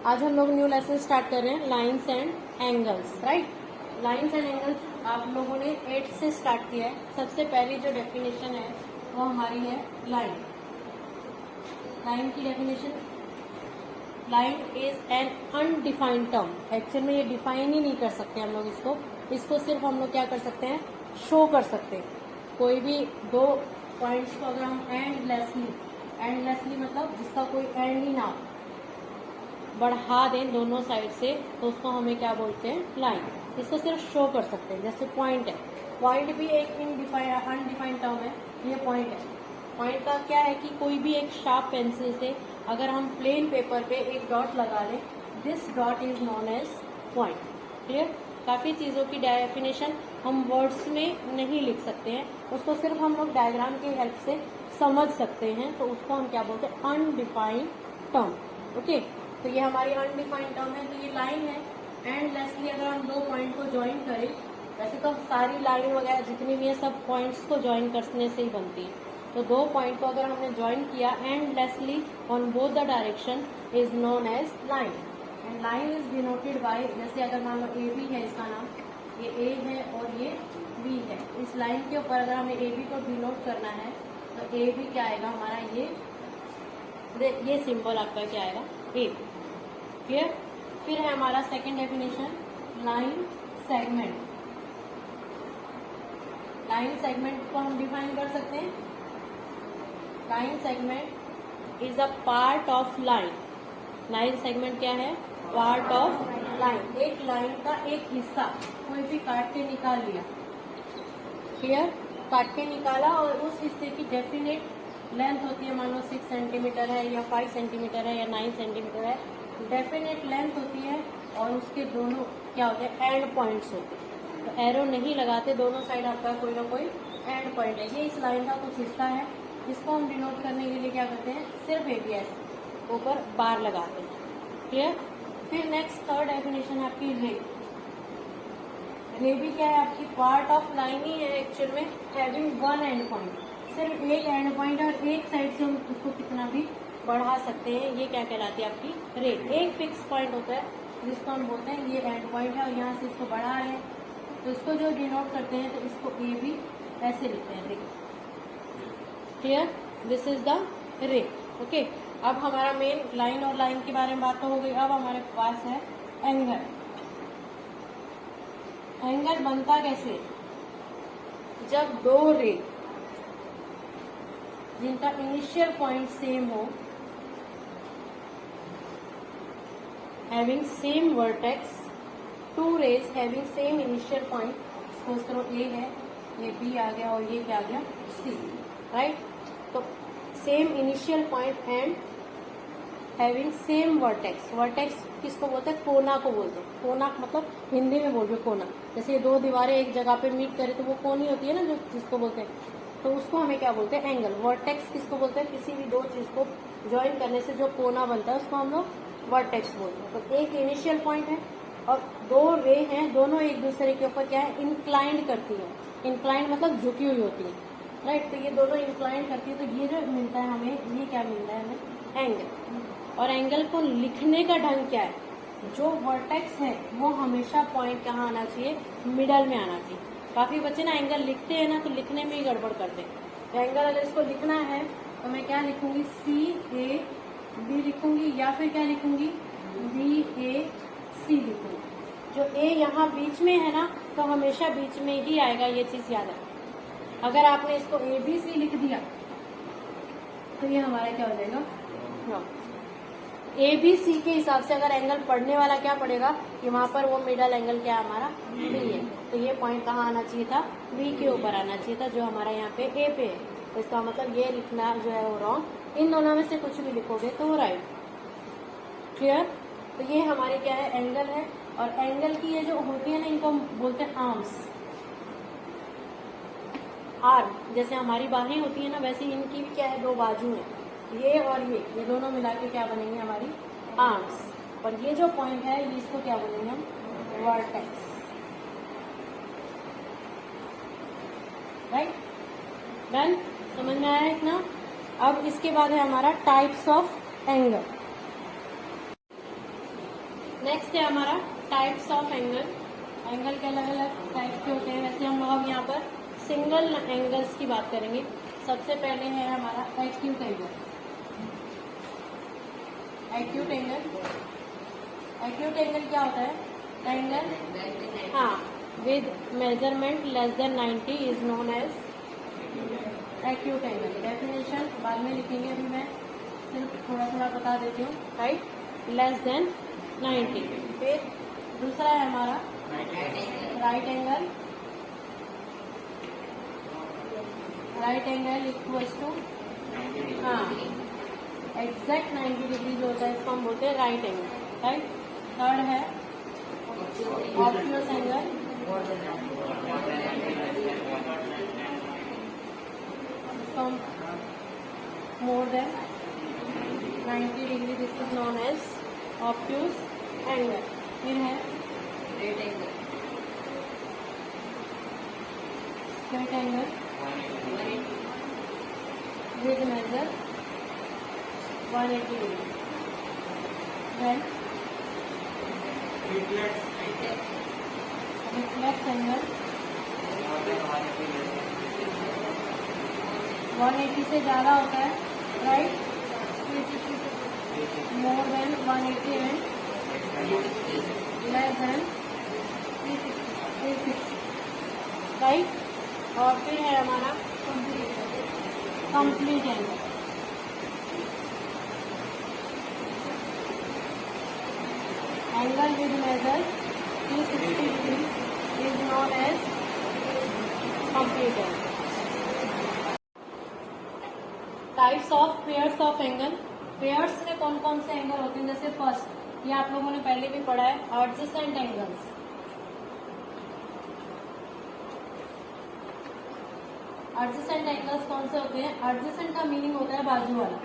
आज हम लोग न्यू लेसन स्टार्ट कर रहे हैं, lines and angles, right. Lines and angles आप लोगों ने 8 से स्टार्ट किया है। सबसे पहली जो डेफिनेशन है वो हमारी है लाइन। लाइन की definition, line is an undefined term. Actual में ये डिफाइन ही नहीं कर सकते हम लोग इसको सिर्फ हम लोग क्या कर सकते हैं, शो कर सकते हैं। कोई भी दो पॉइंट्स को अगर हम एंडलेसली मतलब जिसका कोई एंड ही ना हो, बढ़ा दें दोनों साइड से, तो उसको हमें क्या बोलते हैं, लाइन। इसको सिर्फ शो कर सकते हैं। जैसे पॉइंट है, पॉइंट भी एक अनडिफाइंड टर्म है। ये पॉइंट है। पॉइंट का क्या है कि कोई भी एक शार्प पेंसिल से अगर हम प्लेन पेपर पे एक डॉट लगा लें, this dot is known as point. Clear. काफी चीजों की डेफिनेशन हम वर्ड्स में नहीं लिख सकते हैं, उसको सिर्फ हम लोग डायग्राम की हेल्प से समझ सकते हैं, तो उसको हम क्या बोलते हैं, अनडिफाइंड टर्म। ओके, तो ये हमारी अनडिफाइंड टर्म है। तो ये लाइन है। एंडलेसली अगर हम दो पॉइंट को ज्वाइन करें, वैसे तो सारी लाइन वगैरह जितनी भी है सब पॉइंट्स को ज्वाइन करने से ही बनती है। तो दो पॉइंट को अगर हमने ज्वाइन किया endlessly on both the direction is known as line. And line is denoted by, जैसे अगर मान लो ए बी है, इसका नाम ये ए है और ये बी है। इस लाइन के ऊपर अगर हमें ए बी को डिनोट करना है तो ए बी क्या आएगा हमारा, ये सिंबल आपका क्या आएगा, ए। क्लियर। फिर है हमारा second definition, line segment. Line segment को हम डिफाइन कर सकते हैं। Line segment is a part of line. Line segment क्या है, पार्ट ऑफ लाइन। एक लाइन का एक हिस्सा कोई भी काट के निकाल लिया। क्लियर। काट के निकाला और उस हिस्से की डेफिनेट लेंथ होती है, मान लो 6 सेंटीमीटर है या 5 सेंटीमीटर है या 9 सेंटीमीटर है, डेफिनेट लेंथ होती है। और उसके दोनों क्या होते हैं, एंड पॉइंट्स होते हैं। तो एरो नहीं लगाते, दोनों साइड आपका कोई ना कोई एंड पॉइंट है। ये इस लाइन का कुछ हिस्सा है, इसको हम डिनोट करने के लिए क्या करते हैं, सिर्फ एबीएस ऊपर बार लगाते हैं। क्लियर। फिर नेक्स्ट थर्ड डेफिनेशन है आपकी रे। रे भी क्या है, आपकी पार्ट ऑफ लाइन ही है एक्चुअल में, हैविंग वन एंड पॉइंट। सिर्फ एक एंड पॉइंट और एक साइड से हम उसको कितना भी बढ़ा सकते हैं। ये क्या कहलाती है आपकी रे। एक फिक्स पॉइंट होता है जिसको हम बोलते हैं ये एंड पॉइंट है और यहाँ से इसको बढ़ा रहे हैं, तो इसको जो डिनोट करते हैं तो इसको ए भी ऐसे लिखते हैं, रे। क्लियर। दिस इज द रे। ओके, अब हमारा मेन लाइन और लाइन के बारे में बात तो हो गई। अब हमारे पास है एंगल। एंगल बनता कैसे, जब दो रे जिनका इनिशियल पॉइंट सेम हो, having same vertex, two rays having same initial point, suppose करो ए है, ये बी आ गया और ये क्या आ गया, सी, राइट। तो same initial point and having same vertex. Vertex किसको बोलते हैं, कोना को बोलते हैं। कोना मतलब हिंदी में बोल रहे कोना। जैसे ये दो दीवारें एक जगह पे मीट करे तो वो कोनी होती है ना, जो जिसको बोलते हैं, तो उसको हमें क्या बोलते हैं, एंगल। वर्टेक्स किसको बोलते हैं, किसी भी दो चीज को ज्वाइन करने से जो कोना बनता है उसको हम लोग वर्टेक्स बोलते हैं। तो एक इनिशियल पॉइंट है और दो रे हैं, दोनों एक दूसरे के ऊपर क्या है, इंक्लाइंड करती है। इंक्लाइंड मतलब झुकी हुई होती है, राइट। तो ये दोनों इंक्लाइंड करती है, तो ये जो मिलता है हमें, ये क्या मिलता है हमें, एंगल। और एंगल को लिखने का ढंग क्या है, जो वर्टेक्स है वो हमेशा पॉइंट कहाँ आना चाहिए, मिडल में आना चाहिए। काफी बच्चे ना एंगल लिखते हैं ना तो लिखने में ही गड़बड़ करते हैं। तो एंगल अगर इसको लिखना है तो मैं क्या लिखूंगी, सी ए बी लिखूंगी, या फिर क्या लिखूंगी, बी ए सी लिखूंगी। जो ए यहाँ बीच में है ना, तो हमेशा बीच में ही आएगा, ये चीज याद है। अगर आपने इसको ए बी सी लिख दिया तो ये हमारा क्या हो जाएगा, ए बी सी के हिसाब से अगर एंगल पढ़ने वाला क्या पड़ेगा कि वहां पर वो मिडल एंगल क्या हमारा बी है। तो ये पॉइंट कहाँ आना चाहिए था, बी के ऊपर आना चाहिए था, जो हमारा यहाँ पे ए पे है। तो इसका मतलब ये लिखना जो है वो रॉन्ग। इन दोनों में से कुछ भी लिखोगे तो वो राइट। क्लियर। तो ये हमारे क्या है, एंगल है। और एंगल की ये जो होती है ना, इनको हम बोलते हैं आर्म्स। आर्म जैसे हमारी बाहें होती है ना, वैसे इनकी भी क्या है, दो बाजू है, ये और ये दोनों मिला के क्या बनेंगे, हमारी आर्म्स। और ये जो पॉइंट है ये इसको क्या बोलेंगे हम, वर्टेक्स, राइट। डन, समझ में आया इतना। अब इसके बाद है हमारा टाइप्स ऑफ एंगल। नेक्स्ट है हमारा टाइप्स ऑफ एंगल। एंगल के अलग अलग टाइप के होते हैं। वैसे हम लोग यहाँ पर सिंगल एंगल्स की बात करेंगे। सबसे पहले है हमारा acute angle. Acute angle, acute angle क्या होता है? एंगल हाँ with measurement less than 90 is known as acute angle. Definition बाद में लिखेंगे, अभी मैं सिर्फ थोड़ा थोड़ा बता देती हूँ। Right, less than 90। फिर दूसरा है हमारा right angle. Right angle equals to हाँ एग्जैक्ट 90 डिग्री जो होता है इसको हम बोलते हैं राइट एंगल। राइट। थर्ड है ऑब्ट्यूस एंगल। इसको हम more than 90 degree, this is known as obtuse angle. फिर है straight angle. Straight angle with measure 180 degree. Then reflex angle 180 से ज्यादा होता है, right? More than 180 and less than 360, right? और फिर है हमारा complete angle. Angle with measure 360 degree is known as complete angle. Types of pairs of angle. Pairs में कौन कौन से एंगल होते हैं? जैसे फर्स्ट, ये आप लोगों ने पहले भी पढ़ा है, एडजेसेंट एंगल्स। एडजेसेंट एंगल्स कौन से होते हैं? एडजेसेंट का मीनिंग होता है बाजू वाला,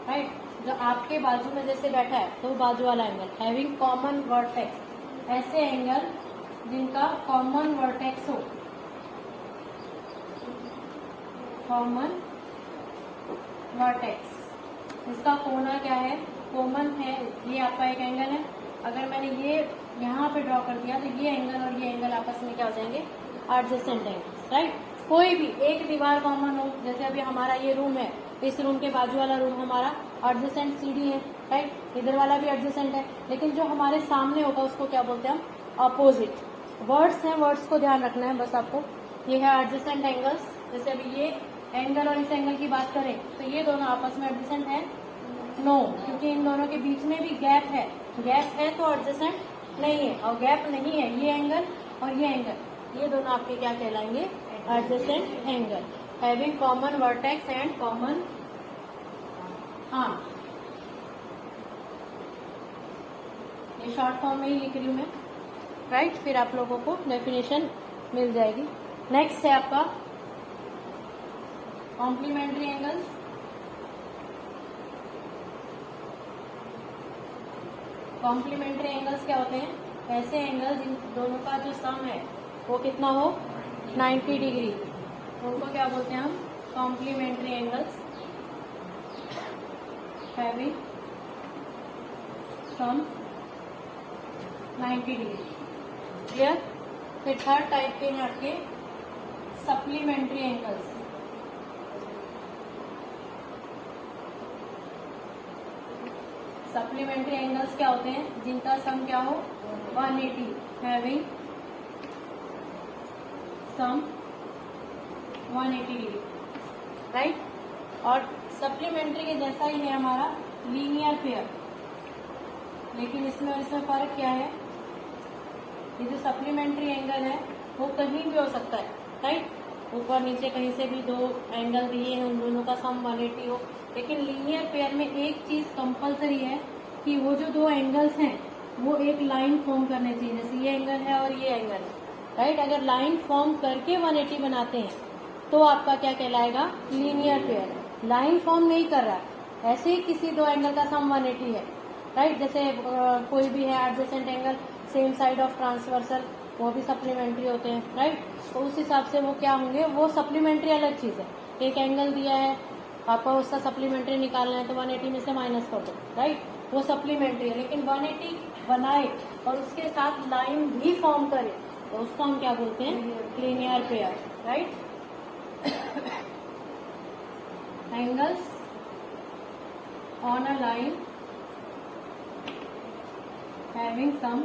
राइट? जो आपके बाजू में जैसे बैठा है तो बाजू वाला एंगल। हैविंग कॉमन वर्टेक्स, ऐसे एंगल जिनका कॉमन वर्टेक्स हो। कॉमन वर्टेक्स, इसका कोना क्या है? कॉमन है। ये आपका एक एंगल है। अगर मैंने ये यहाँ पे ड्रॉ कर दिया तो ये एंगल और ये एंगल आपस में क्या हो जाएंगे? Adjacent angles, right? कोई भी एक दीवार कॉमन हो, जैसे अभी हमारा ये रूम है, इस रूम के बाजू वाला रूम हमारा एडजेसेंट सीढ़ी है, राइट? इधर वाला भी एडजेसेंट है, लेकिन जो हमारे सामने होगा उसको क्या बोलते हैं हम? अपोजिट। वर्ड्स हैं, वर्ड्स को ध्यान रखना है बस आपको। ये है एडजेसेंट एंगल्स। जैसे अभी ये एंगल और इस एंगल की बात करें तो ये दोनों आपस में एडजेसेंट है? नो, क्योंकि इन दोनों के बीच में भी गैप है। गैप है तो एडजेसेंट नहीं है, और गैप नहीं है ये एंगल और ये एंगल, ये दोनों आपके क्या कहलाएंगे? Adjacent angle. Having common vertex and common ये शॉर्ट फॉर्म में ही लिख रही हूं मैं, राइट? फिर आप लोगों को डेफिनेशन मिल जाएगी। नेक्स्ट है आपका कॉम्प्लीमेंट्री एंगल्स। कॉम्प्लीमेंट्री एंगल्स क्या होते हैं? ऐसे एंगल जिन दोनों का जो सम है वो कितना हो? 90 डिग्री। उनको क्या बोलते हैं हम? Complementary angles. Having sum 90 degree. Clear? फिर थर्ड टाइप के हैं आपके सप्लीमेंट्री एंगल्स। सप्लीमेंट्री एंगल्स क्या होते हैं? जिनका सम क्या हो? 180। Having sum 180 degree, right? और सप्लीमेंट्री के जैसा ही है हमारा लीनियर पेयर, लेकिन इसमें और इसमें फर्क क्या है? ये जो सप्लीमेंट्री एंगल है वो कहीं भी हो सकता है, राइट? ऊपर नीचे कहीं से भी दो एंगल दिए हैं, उन दोनों का सम 180 हो। लेकिन लीनियर पेयर में एक चीज कंपलसरी है कि वो जो दो एंगल्स हैं वो एक लाइन फॉर्म करने चाहिए। जैसे ये एंगल है और ये एंगल है, राइट? अगर लाइन फॉर्म करके 180 बनाते हैं तो आपका क्या कहलाएगा? Linear pair. लाइन फॉर्म नहीं कर रहा है, ऐसे ही किसी दो एंगल का सम 180 है, राइट? जैसे कोई भी है adjacent angle, same side of transversal, वो भी सप्लीमेंट्री होते हैं, राइट? तो उस हिसाब से वो क्या होंगे? वो सप्लीमेंट्री अलग चीज है। एक एंगल दिया है, आपको उसका सप्लीमेंट्री निकालना है तो 180 में से माइनस कर दो, राइट? वो सप्लीमेंट्री है, लेकिन 180 बनाए और उसके साथ लाइन भी फॉर्म करे तो उसको हम क्या बोलते हैं, linear pair, right. Angles on a line having sum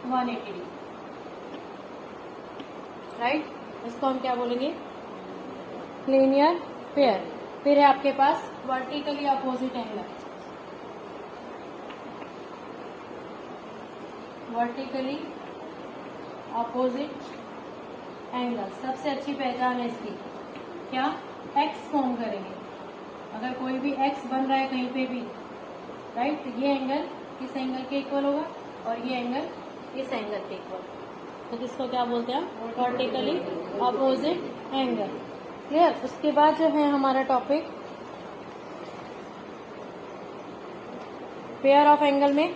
180 degree, right, इसको हम क्या बोलेंगे, लीनियर पेयर। फिर है आपके पास vertically opposite angle, vertically opposite angle सबसे अच्छी पहचान है इसकी, क्या, एक्स फॉर्म करेंगे। अगर कोई भी एक्स बन रहा है कहीं पे भी, राइट, ये एंगल इस एंगल के इक्वल होगा और ये एंगल इस एंगल के इक्वल, तो किसको क्या बोलते हैं, वर्टिकली अपोजिट एंगल। क्लियर। उसके बाद जो है हमारा टॉपिक पेयर ऑफ एंगल में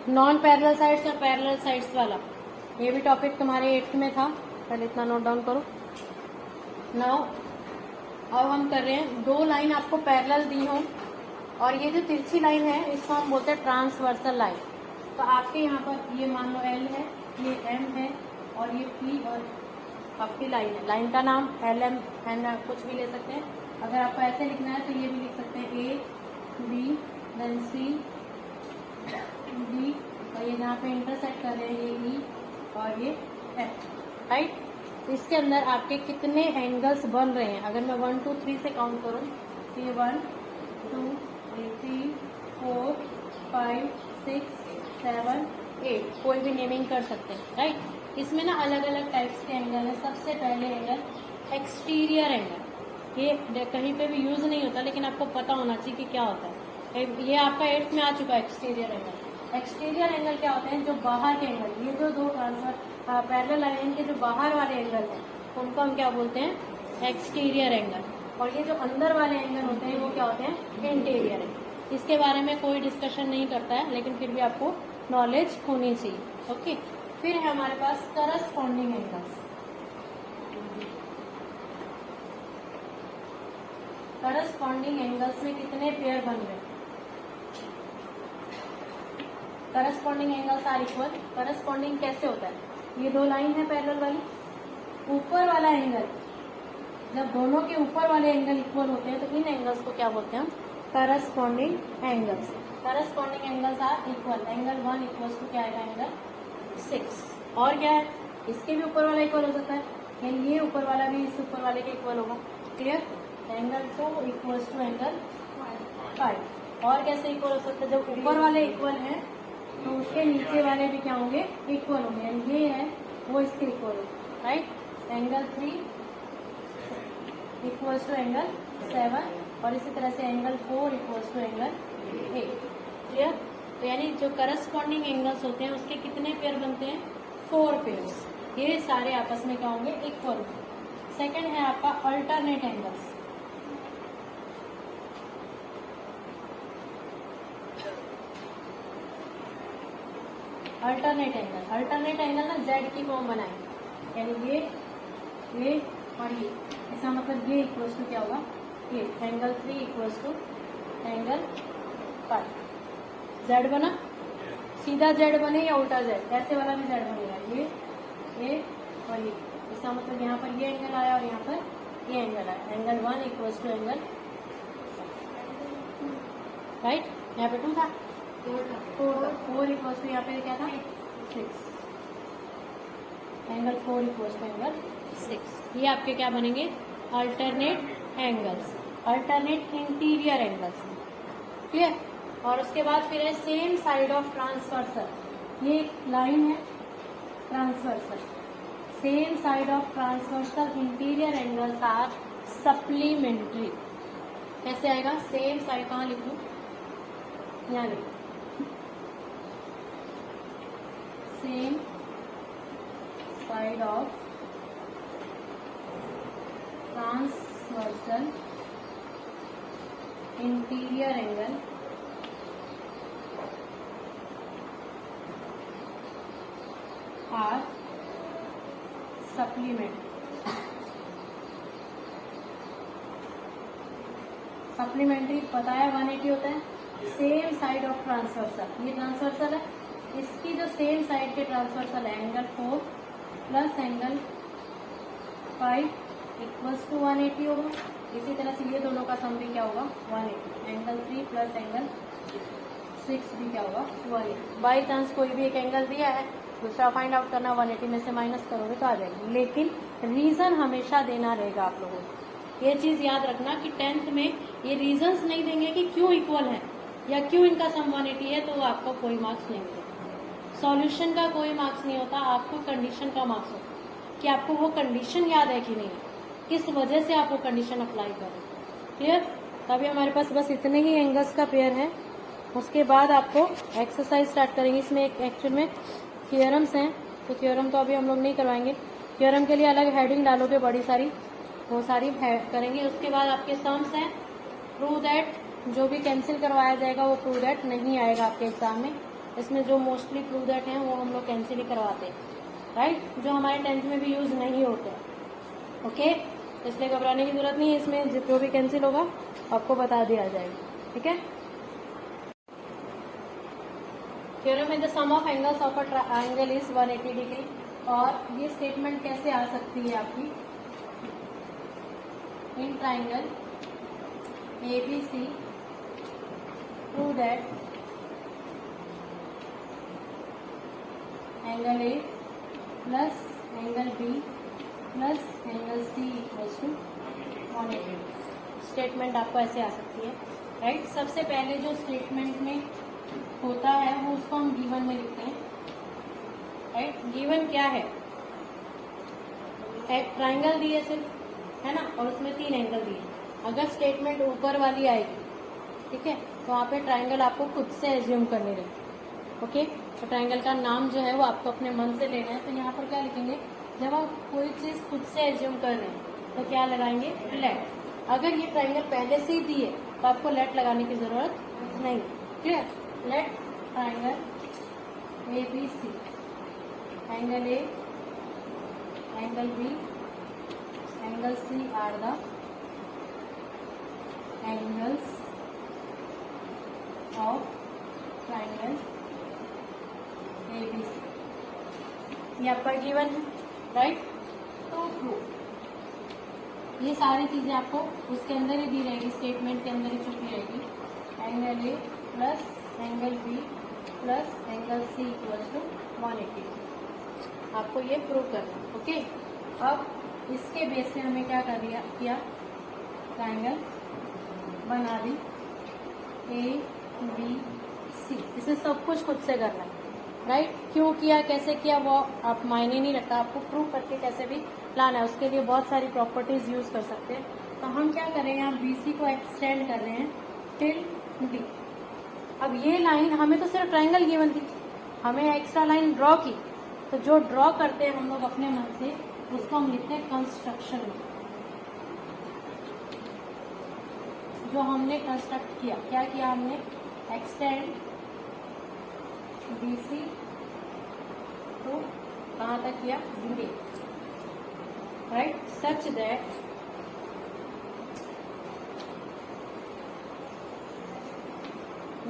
नॉन पैरेलल साइड्स और पैरेलल साइड्स वाला, ये भी टॉपिक तुम्हारे 8th में था, पहले इतना नोट डाउन करो। नाउ अब हम कर रहे हैं, दो लाइन आपको पैरेलल दी हो और ये जो तिरछी लाइन है इसको हम बोलते हैं ट्रांसवर्सल लाइन। तो आपके यहाँ पर ये मान लो L है, ये M है और ये P और आपकी लाइन है, लाइन का नाम LM N कुछ भी ले सकते हैं। अगर आपको ऐसे लिखना है तो ये भी लिख सकते हैं A B then C D और ये जहाँ पे इंटरसेक्ट कर रहे हैं ये E और ये F, राइट। इसके अंदर आपके कितने एंगल्स बन रहे हैं, अगर मैं 1 2 3 से काउंट करूँ तो ये 1 2 3 4 5 6 7 8, कोई भी नेमिंग कर सकते हैं, राइट। इसमें ना अलग अलग टाइप्स के एंगल है। सबसे पहले एंगल एक्सटीरियर एंगल, ये कहीं पे भी यूज नहीं होता लेकिन आपको पता होना चाहिए कि क्या होता है। ये आपका 8th में आ चुका है एक्सटीरियर एंगल। एक्सटीरियर एंगल क्या होते हैं, जो बाहर के एंगल, ये जो दो पैरेलल लाइन के जो बाहर वाले एंगल हैं उनको हम क्या बोलते हैं, एक्सटीरियर एंगल। और ये जो अंदर वाले एंगल होते हैं वो क्या होते हैं, इंटीरियर एंगल। इसके बारे में कोई डिस्कशन नहीं करता है लेकिन फिर भी आपको नॉलेज होनी चाहिए, ओके। फिर है हमारे पास करस्पॉन्डिंग एंगल्स। करस्पॉन्डिंग एंगल्स में कितने पेयर बन रहे हैं, corresponding angles are equal. Corresponding कैसे होता है, ये दो लाइन है पैरेलल वाली, ऊपर वाला एंगल, जब दोनों के ऊपर वाले एंगल इक्वल होते हैं तो इन एंगल्स को क्या बोलते हैं, corresponding angles. Corresponding angles are equal, angle 1 equals to क्या आएगा, एंगल 6। और क्या है, इसके भी ऊपर वाला इक्वल हो सकता है, यानी ये ऊपर वाला भी इस ऊपर वाले के इक्वल होगा, clear. Angle 2 equals to angle 5। और कैसे इक्वल हो सकता है, जब ऊपर वाले इक्वल है तो उसके नीचे वाले भी क्या होंगे, इक्वल होंगे, यानी ये है वो इसके इक्वल होगा, right. Angle 3 equals to angle 7 और इसी तरह से angle 4 equals to angle 8, clear. तो यानी जो करस्पॉन्डिंग एंगल्स होते हैं उसके कितने पेयर बनते हैं, 4 पेयर्स। ये सारे आपस में क्या होंगे, इक्वल। सेकंड है आपका अल्टरनेट एंगल्स। अल्टरनेट एंगल ना जेड की फॉर्म बनाए, यानी ये और ये, इसका मतलब ये इक्वल्स टू क्या होगा, ये angle 3 equals to angle 5। Z बना, सीधा जेड बने या उल्टा जेड, ऐसे वाला भी जेड बनेगा, ये और ये। इसका मतलब यहाँ पर ये एंगल आया और यहाँ पर ये एंगल आया, angle 1 equals to angle, right. यहाँ पे 2 था, 4 इक्वल्स टू यहाँ पे क्या था, 6। Angle 4 equals to angle 6। ये आपके क्या बनेंगे, alternate angles, alternate interior angles, clear. और उसके बाद फिर है सेम साइड ऑफ ट्रांसवर्सल। ये एक लाइन है transversal, same side of transversal interior angles are supplementary. कैसे आएगा, सेम साइड, कहाँ लिखूं, यहाँ लिखूं, same side of transversal interior angle are supplement. Supplementary पता है 180 होता है। सेम साइड ऑफ ट्रांसवर्सल, ये ट्रांसवर्सल है, इसकी जो सेम साइड के ट्रांसवर्सल है angle 4 plus angle 5 equals to 180 होगा। इसी तरह से ये दोनों का सम भी क्या होगा 180। एंगल 3 प्लस एंगल 6 भी क्या होगा 180। बाई चांस कोई भी एक एंगल दिया है, दूसरा फाइंड आउट करना, 180 में से माइनस करोगे तो आ जाएगी, लेकिन रीजन हमेशा देना रहेगा आप लोगों को। ये चीज याद रखना कि 10th में ये रीजंस नहीं देंगे कि क्यों इक्वल है या क्यों इनका सम 180 है, तो आपको कोई मार्क्स नहीं मिलेगा। सॉल्यूशन का कोई मार्क्स नहीं होता, आपको कंडीशन का मार्क्स होता है कि आपको वो कंडीशन याद है कि नहीं, किस वजह से आप वो कंडीशन अप्लाई करें। क्लियर? तभी हमारे पास बस इतने ही एंगल्स का पेयर है। उसके बाद आपको एक्सरसाइज स्टार्ट करेंगे। इसमें एक्चुअल में थ्योरम्स हैं, तो थ्योरम तो अभी हम लोग नहीं करवाएंगे। थ्योरम के लिए अलग हेडिंग डालोगे बड़ी सारी, वो सारी करेंगे। उसके बाद आपके सम्स हैं। प्रूव दैट, जो भी कैंसिल करवाया जाएगा वो प्रूव दैट नहीं आएगा आपके एग्जाम में। इसमें जो मोस्टली प्रूव दैट हैं वो हम लोग कैंसिल ही करवाते हैं, राइट, जो हमारे 10th में भी यूज नहीं होते। ओके, इसलिए घबराने की जरूरत नहीं है। इसमें जो भी कैंसिल होगा आपको बता दिया जाएगा, ठीक है। थ्योरम में the sum of angles of a triangle is 180 degree. और ये स्टेटमेंट कैसे आ सकती है आपकी, in triangle ABC prove that angle A plus angle B plus angle C equals to 180। Statement आपको ऐसे आ सकती है, राइट। सबसे पहले जो स्टेटमेंट में होता है वो उसको हम गिवन में लिखते हैं, राइट। गिवन क्या है, एक ट्राइंगल दिए सिर्फ, है ना, और उसमें 3 एंगल दिए। अगर स्टेटमेंट ऊपर वाली आएगी, ठीक है, तो वहाँ पे ट्राइंगल आपको खुद से एज्यूम करने रहेगी। ओके, तो ट्राइंगल का नाम जो है वो आपको अपने मन से लेना है। तो यहाँ पर क्या लिखेंगे, जब आप कोई चीज खुद से एज्यूम कर रहे हैं तो क्या लगाएंगे, लेट। अगर ये ट्राइंगल पहले से ही दी है तो आपको लेट लगाने की जरूरत नहीं। Clear? Let triangle ABC angle A angle B angle C are the angles of triangle ABC। ये आपका गिवन है, राइट। तो प्रूव, ये सारी चीजें आपको उसके अंदर ही दी रहेगी, स्टेटमेंट के अंदर ही छुपी रहेगी। Angle A plus angle B plus angle C equals to 180। आपको ये प्रूव करना है। ओके, अब इसके बेस से हमें क्या कर दिया किया, ट्राइंगल बना दी ABC। इसे सब कुछ खुद से करना है, राइट। क्यों किया, कैसे किया, वो आप मायने नहीं रखता, आपको प्रूव करके कैसे भी लाना है। उसके लिए बहुत सारी प्रॉपर्टीज यूज कर सकते हैं। तो हम क्या कर रहे हैं, यहाँ BC को एक्सटेंड कर रहे हैं टिल D। अब ये लाइन हमें तो सिर्फ ट्राइंगल गिवन थी, हमें एक्स्ट्रा लाइन ड्रॉ की, तो जो ड्रॉ करते हैं हम लोग अपने मन से, उसको हम लिखते हैं कंस्ट्रक्शन में। जो हमने कंस्ट्रक्ट किया, क्या किया हमने, एक्सटेंड BC तो कहाँ तक किया, D, right, such that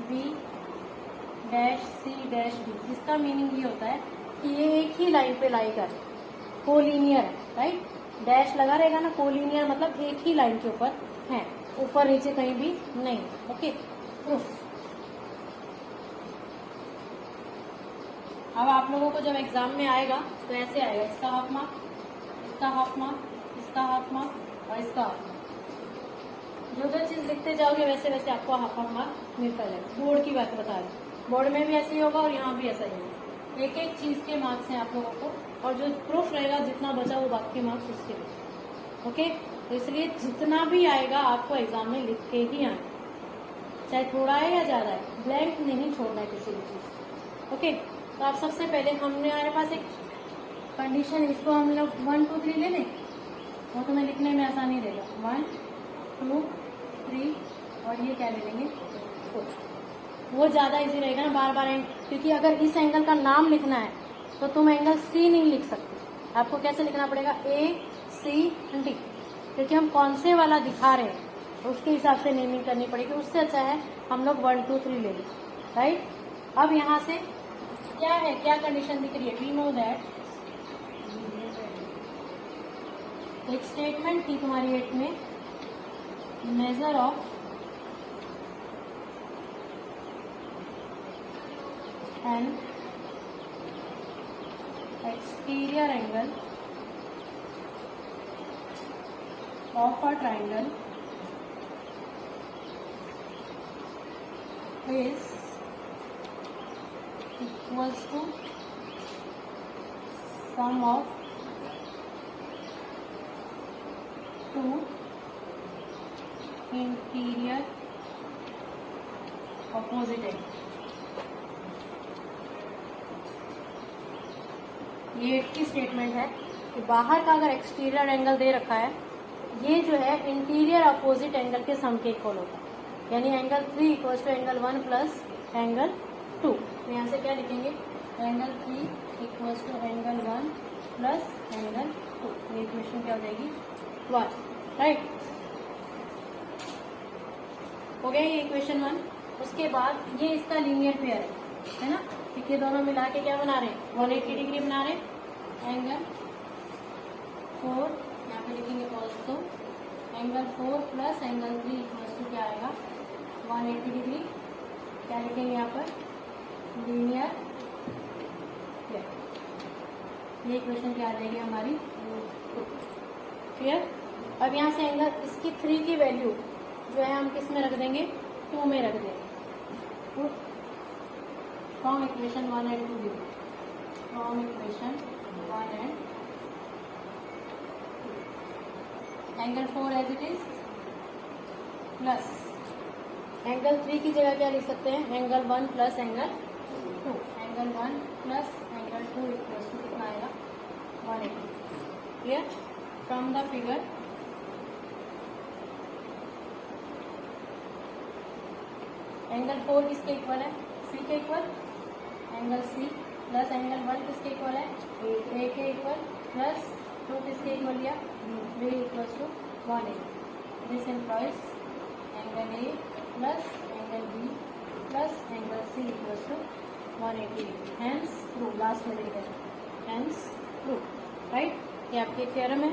B dash C dash D। इसका मीनिंग ये होता है कि ये एक ही लाइन पे लाई कर, कोलिनियर है, राइट। डैश लगा रहेगा ना, कोलिनियर मतलब एक ही लाइन के ऊपर है, ऊपर नीचे कहीं भी नहीं। Okay, proof. अब आप लोगों को जब एग्जाम में आएगा तो ऐसे आएगा, इसका हाफ मार्क, इसका हाफ मार्क, इसका हाफ मार्क और इसका हाफ मार्क। जो जो चीज लिखते जाओगे वैसे वैसे आपको हाफ हाफ मार्क मिलता जाएगा। बोर्ड की बात बता रही, बोर्ड में भी ऐसे ही होगा और यहाँ भी ऐसा ही होगा। एक एक चीज के मार्क्स हैं आप लोगों को, और जो प्रूफ रहेगा जितना बचा वो बाकी मार्क्स उसके लिए। ओके, तो इसलिए जितना भी आएगा आपको एग्जाम में लिख के ही आना, चाहे थोड़ा है या ज्यादा है, ब्लैंक नहीं छोड़ना है किसी भी चीज। ओके, तो आप सबसे पहले हमारे पास एक कंडीशन, इसको हम लोग 1 2 3 ले लें, वो तुम्हें लिखने में आसानी रहेगा। 1 2 3 और ये क्या ले लेंगे 4, वो ज्यादा इजी रहेगा ना बार बार। क्योंकि अगर इस एंगल का नाम लिखना है तो तुम एंगल C नहीं लिख सकते, आपको कैसे लिखना पड़ेगा, ACD, क्योंकि हम कौन से वाला दिखा रहे हैं, उसके हिसाब से नेमिंग करनी पड़ेगी। उससे अच्छा है हम लोग 1 2 3 ले लें, राइट। अब यहाँ से क्या है, क्या कंडीशन दिख रही है, वी नो दैट एक स्टेटमेंट थी तुम्हारी 8 में, measure of N exterior angle of a triangle is equals to sum of two interior opposite angles। ये एक की स्टेटमेंट है कि बाहर का अगर एक्सटीरियर एंगल दे रखा है, ये जो है इंटीरियर अपोजिट एंगल के सम के इक्वल होगा, यानी angle 3 equals to angle 1 plus angle 2। तो यहाँ से क्या लिखेंगे, angle 3 equals to angle 1 plus angle 2। ये इक्वेशन क्या हो जाएगी, 1, राइट। हो गया ये इक्वेशन 1। उसके बाद ये इसका लीनियर पेयर है ना, ये दोनों मिला के क्या बना रहे हैं, 180 डिग्री बना रहे हैं। एंगल 4 यहाँ पे लिखेंगे also angle 4 plus angle 3 equals to क्या आएगा, 180 डिग्री। क्या लिखेंगे यहाँ पर, लीनियर पेयर। ये इक्वेशन क्या आ जाएगी हमारी, क्लियर। अब यहाँ से एंगल इसकी 3 की वैल्यू जो है हम किस में रख देंगे, 2 में रख देंगे। From equation 1 and 2 given, from equation 1 and angle 4 as it is plus angle 3 की जगह क्या लिख सकते हैं, angle 1 plus angle 2। Angle 1 plus angle 2 equals to कितना आएगा, 180। Clear. From the figure angle 4 किसके इक्वल है, सी के equal, angle C plus angle 1 किसके इक्वल है, ए के इक्वल, प्लस 2 किसके इक्वल लिया, B equals to 180। This implies angle A plus angle B plus angle C equals to 180 degree. Hence prove, last में लिख देना हैंस प्रूव, राइट। ये आपके थ्योरम है।